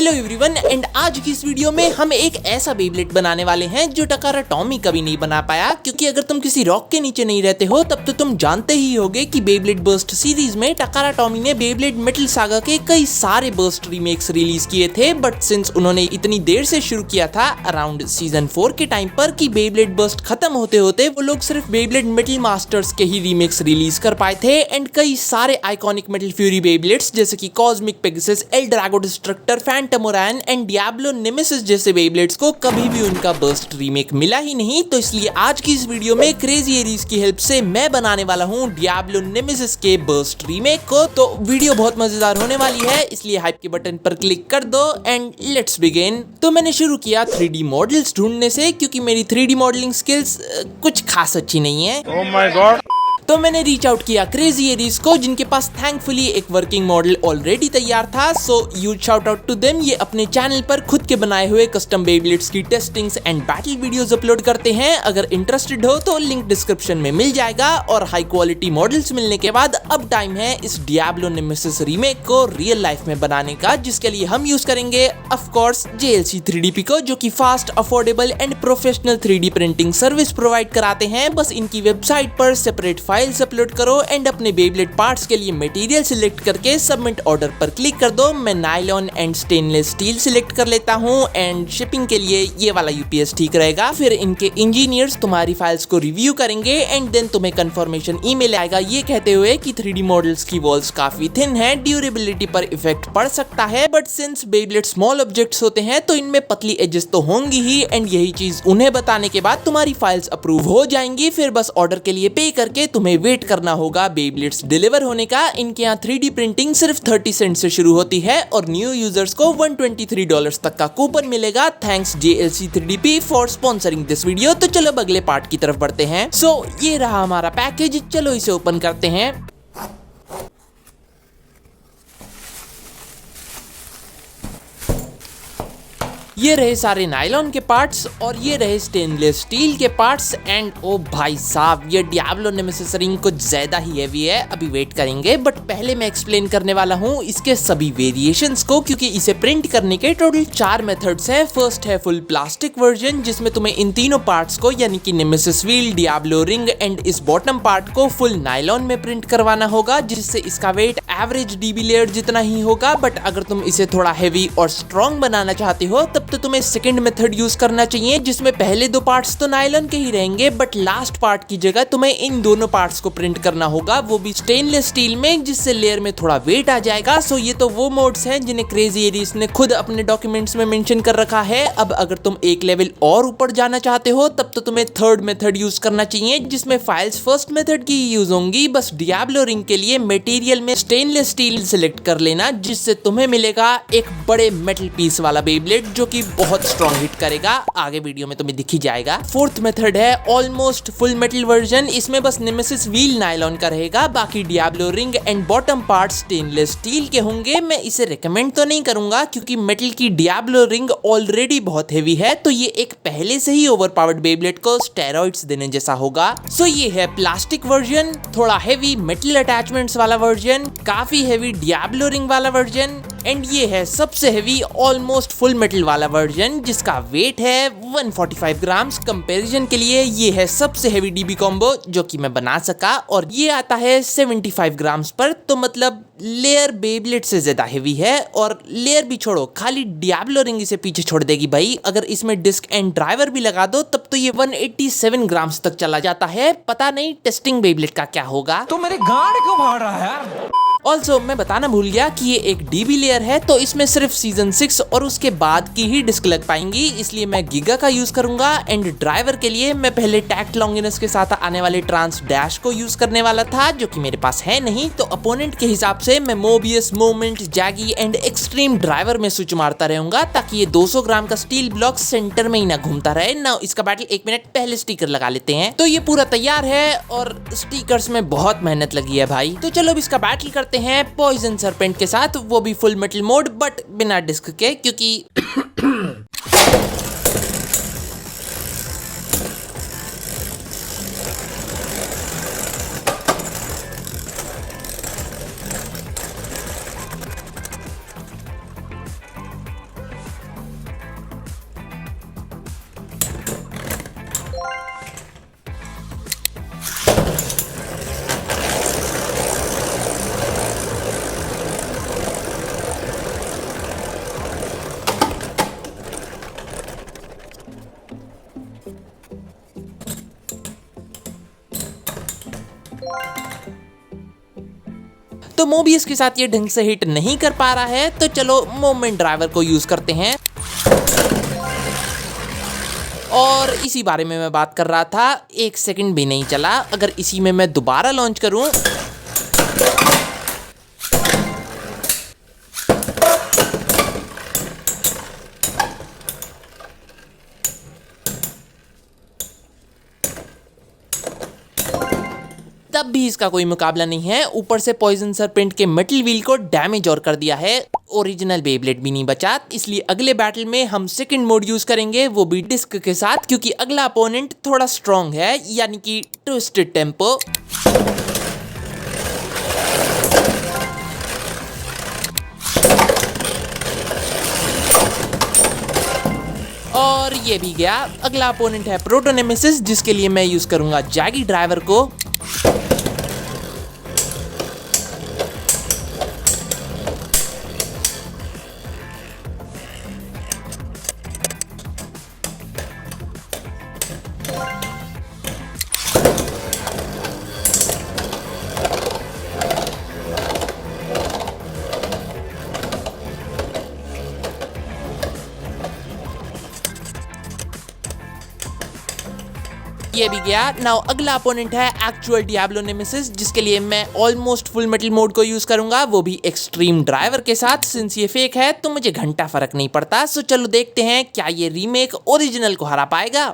Hello everyone and आज की इस वीडियो में हम एक ऐसा बेब्लेड बनाने वाले हैं जो टकारा टॉमी कभी नहीं बना पाया, क्योंकि अगर तुम किसी रॉक के नीचे नहीं रहते हो तब तो तुम जानते ही होगे कि बेब्लेड बर्स्ट सीरीज में टकारा टॉमी ने बेब्लेड मेटल सागा के कई सारे बर्स्ट रीमेक्स रिलीज किए थे। बट सिंस उन्होंने इतनी देर से शुरू किया था अराउंड सीजन 4 के टाइम पर कि बेब्लेड बर्स्ट खत्म होते होते वो लोग सिर्फ बेब्लेड मेटल मास्टर्स के ही रीमेक्स रिलीज कर पाए थे एंड कई सारे आइकॉनिक मेटल फ्यूरी बेब्लेड्स जैसे कि cosmic Pegasus, L Drago destructor, Phantom Orion and Diablo nemesis जैसे बेब्लेड्स को कभी भी उनका बर्स्ट रीमेक मिला ही नहीं। तो इसलिए आज की इस वीडियो में क्रेजी एरीज की हेल्प से मैं बनाने वाला हूँ डियाब्लो नेमेसिस के बर्स्ट रीमेक को। तो वीडियो बहुत मजेदार होने वाली है, इसलिए हाइप के बटन पर क्लिक कर दो एंड लेट्स बिगिन। तो मैंने शुरू किया 3D मॉडल्स ढूंढने से, क्योंकि मेरी 3D मॉडलिंग स्किल्स कुछ खास अच्छी नहीं है। Oh my God! तो मैंने रीच आउट किया क्रेजी एरीज को, जिनके पास थैंकफुली एक वर्किंग मॉडल ऑलरेडी तैयार था। So huge shout out to them. ये अपने चैनल पर खुद के बनाए हुए कस्टम बेब्लेड्स की testings and battle videos upload करते हैं। अगर इंटरेस्टेड हो तो लिंक डिस्क्रिप्शन में मिल जाएगा। और हाई क्वालिटी मॉडल्स मिलने के बाद अब टाइम है इस डियाब्लो नेमेसिस रीमेक को रियल लाइफ में बनाने का, जिसके लिए हम यूज करेंगे ऑफ कोर्स JLC 3DP को, जो कि fast, affordable and professional 3D printing service provide कराते हैं। बस इनकी वेबसाइट पर सेपरेट फाइल्स अपलोड करो एंड अपने बेब्लेड पार्ट्स के लिए मटेरियल सिलेक्ट करके सबमिट ऑर्डर पर क्लिक कर दो। मैं nylon and stainless steel select कर लेता हूँ एंड शिपिंग के लिए ये वाला UPS ठीक रहेगा। फिर इनके इंजीनियर्स तुम्हारी फाइल्स को रिव्यू करेंगे एंड देन तुम्हें कंफर्मेशन ईमेल आएगा ये कहते हुए कि 3D मॉडल्स की वॉल्स काफी थिन है, ड्यूरेबिलिटी पर इफेक्ट पड़ सकता है, but since Beyblade small objects होते हैं तो इनमें पतली एजेस तो होंगी ही। एंड यही चीज उन्हें बताने के बाद तुम्हारी फाइल्स अप्रूव हो जाएंगी। फिर बस ऑर्डर के लिए पे करके तुम्हें वेट करना होगा बेब्लेड्स डिलीवर होने का। इनके यहाँ 3D प्रिंटिंग सिर्फ 30 सेंट से शुरू होती है और न्यू यूजर्स को $123 तक का कूपन मिलेगा। Thanks JLC 3DP for sponsoring this video. तो चलो अब अगले पार्ट की तरफ बढ़ते हैं। सो ये रहा हमारा पैकेज, चलो इसे ओपन करते हैं। ये रहे सारे नायलॉन के पार्ट्स और ये रहे स्टेनलेस स्टील के पार्ट्स। एंड ओ भाई साहब, ये डियाब्लो नेमेसिस रिंग कुछ ज्यादा ही हैवी है, अभी वेट करेंगे। बट पहले मैं एक्सप्लेन करने वाला हूँ इसके सभी वेरिएशंस को, क्योंकि इसे प्रिंट करने के टोटल 4 मेथड्स हैं। फर्स्ट है फुल प्लास्टिक वर्जन, जिसमें तुम्हें इन तीनों पार्ट्स को यानी कि nemesis wheel, Diablo ring and इस बॉटम पार्ट को फुल नायलॉन में प्रिंट करवाना होगा, जिससे इसका वेट एवरेज DB लेयर जितना ही होगा। बट अगर तुम इसे थोड़ा हैवी और स्ट्रॉन्ग बनाना चाहते हो तब तो तुम्हें सेकंड मेथड यूज करना चाहिए, जिसमें पहले 2 पार्ट्स तो नायलॉन के ही रहेंगे बट लास्ट पार्ट की जगह तुम्हें इन दोनों पार्ट्स को प्रिंट करना होगा, वो भी स्टेनलेस स्टील में, जिससे लेयर में थोड़ा वेट आ जाएगा। सो ये तो वो मोड्स हैं जिन्हें क्रेजी एरीज ने खुद अपने डॉक्यूमेंट्स में मेंशन कर रखा है। अब अगर तुम एक लेवल और ऊपर जाना चाहते हो तब तो तुम्हें थर्ड मेथड यूज करना चाहिए, जिसमें फाइल्स फर्स्ट मेथड की यूज होंगी। बस डियाब्लो रिंग के लिए मटेरियल में स्टेनलेस स्टील सिलेक्ट कर लेना, जिससे तुम्हें मिलेगा एक बड़े मेटल पीस वाला बेब्लेड जो कि बहुत स्ट्रॉन्ग हिट करेगा। आगे वीडियो में तुम्हें दिख ही जाएगा। फोर्थ मेथड है ऑलमोस्ट फुल मेटल वर्जन। इसमें बस नेमेसिस व्हील नायलॉन का रहेगा, बाकी Diablo ring and bottom part stainless steel के होंगे। मैं इसे रेकमेंड तो नहीं करूंगा, क्योंकि मेटल की डियाब्लो रिंग ऑलरेडी बहुत हेवी है, तो ये एक पहले से ही ओवरपावर्ड बेब्लेड को स्टेरॉइड्स देने जैसा होगा। सो ये है प्लास्टिक वर्जन, थोड़ा हेवी मेटल अटैचमेंट्स वाला वर्जन, काफी हेवी डियाब्लो रिंग वाला वर्जन, एंड ये है सबसे हेवी ऑलमोस्ट फुल मेटल वाला वर्जन, जिसका वेट है 145 ग्राम्स। कंपैरिजन के लिए ये है सबसे हेवी DB कॉम्बो जो कि मैं बना सका, और ये आता है 75 ग्राम्स पर। तो मतलब लेयर बेब्लेड से ज्यादा हेवी है, और लेयर भी छोड़ो, खाली डियाब्लो रिंग इसे पीछे छोड़ देगी भाई। अगर इसमें डिस्क एंड ड्राइवर भी लगा दो तब तो ये 187 ग्राम्स तक चला जाता है। पता नहीं टेस्टिंग बेब्लेड का क्या होगा। तो मेरे गांड क्यों फाड़ रहा है यार? ऑल्सो मैं बताना भूल गया कि ये एक DB लेयर है, तो इसमें सिर्फ सीजन 6 और उसके बाद की ही डिस्क लग पाएंगी, इसलिए मैं गीगा का यूज करूंगा। एंड ड्राइवर के लिए मैं पहले टैक्ट लॉन्गिनस के साथ आने वाले ट्रांस डैश को यूज करने वाला था, जो कि मेरे पास है नहीं। तो अपोनेंट के हिसाब से मैं Mobius, moment, Jaggi and extreme driver में स्विच मारता रहूंगा, ताकि ये 200 ग्राम का स्टील ब्लॉक सेंटर में ही ना घूमता रहे ना। इसका बैटल 1 मिनट पहले स्टिकर लगा लेते हैं। तो ये पूरा तैयार है और स्टिकर्स में बहुत मेहनत लगी है भाई। तो चलो अब इसका बैटल करते हैं पॉइजन सरपेंट के साथ, वो भी फुल मेटल मोड बट बिना डिस्क के, क्योंकि मोबियस के साथ ये ढंग से हिट नहीं कर पा रहा है, तो चलो मूवमेंट ड्राइवर को यूज करते हैं। और इसी बारे में मैं बात कर रहा था, 1 सेकंड भी नहीं चला। अगर इसी में मैं दोबारा लॉन्च करूं तब भी इसका कोई मुकाबला नहीं है। ऊपर से पॉइजन सरपेंट के मेटल व्हील को डैमेज और कर दिया है। ओरिजिनल बेब्लेड भी नहीं बचा, इसलिए अगले बैटल में हम सेकंड मोड यूज करेंगे, वो भी डिस्क के साथ, क्योंकि अगला अपोनेंट थोड़ा स्ट्रॉन्ग है, यानी कि ट्विस्टेड टेम्पो। और ये भी गया। अगला अपोनेंट है प्रोटो नेमेसिस, जिसके लिए मैं यूज करूंगा जैगी ड्राइवर को। ये भी गया। नाउ अगला अपोनेंट है एक्चुअल डियाब्लो नेमेसिस, जिसके लिए मैं ऑलमोस्ट फुल मेटल मोड को यूज करूंगा, वो भी एक्सट्रीम ड्राइवर के साथ। सिंस ये फेक है तो मुझे घंटा फर्क नहीं पड़ता। सो चलो देखते हैं क्या ये रीमेक ओरिजिनल को हरा पाएगा।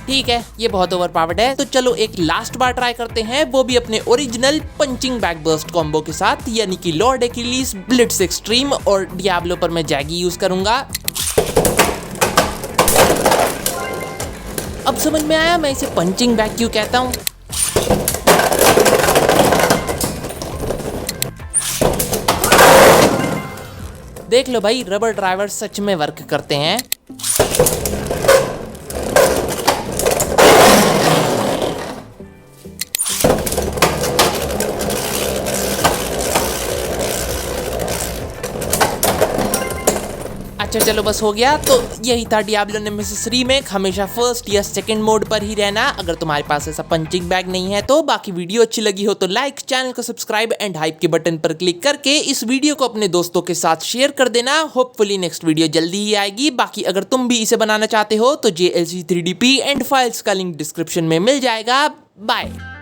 ठीक है, ये बहुत ओवरपावर्ड है, तो चलो एक लास्ट बार ट्राई करते हैं, वो भी अपने original punching back burst combo के साथ, यानी कि लॉर्ड एक्यूलीस, ब्लिट्स एक्सट्रीम और डियाब्लो पर मैं जैगी यूज करूंगा। अब समझ में आया मैं इसे पंचिंग बैक क्यों कहता हूं। देख लो भाई, रबर ड्राइवर सच में वर्क करते हैं। अच्छा चलो बस हो गया। तो यही था डियाब्लो नेमेसिस रीमेक। हमेशा फर्स्ट या सेकंड मोड पर ही रहना अगर तुम्हारे पास ऐसा पंचिंग बैग नहीं है तो। बाकी वीडियो अच्छी लगी हो तो लाइक, चैनल को सब्सक्राइब एंड हाइप के बटन पर क्लिक करके इस वीडियो को अपने दोस्तों के साथ शेयर कर देना। होपफुली नेक्स्ट वीडियो जल्दी ही आएगी। बाकी अगर तुम भी इसे बनाना चाहते हो तो JLC 3DP एंड फाइल्स का लिंक डिस्क्रिप्शन में मिल जाएगा। बाय।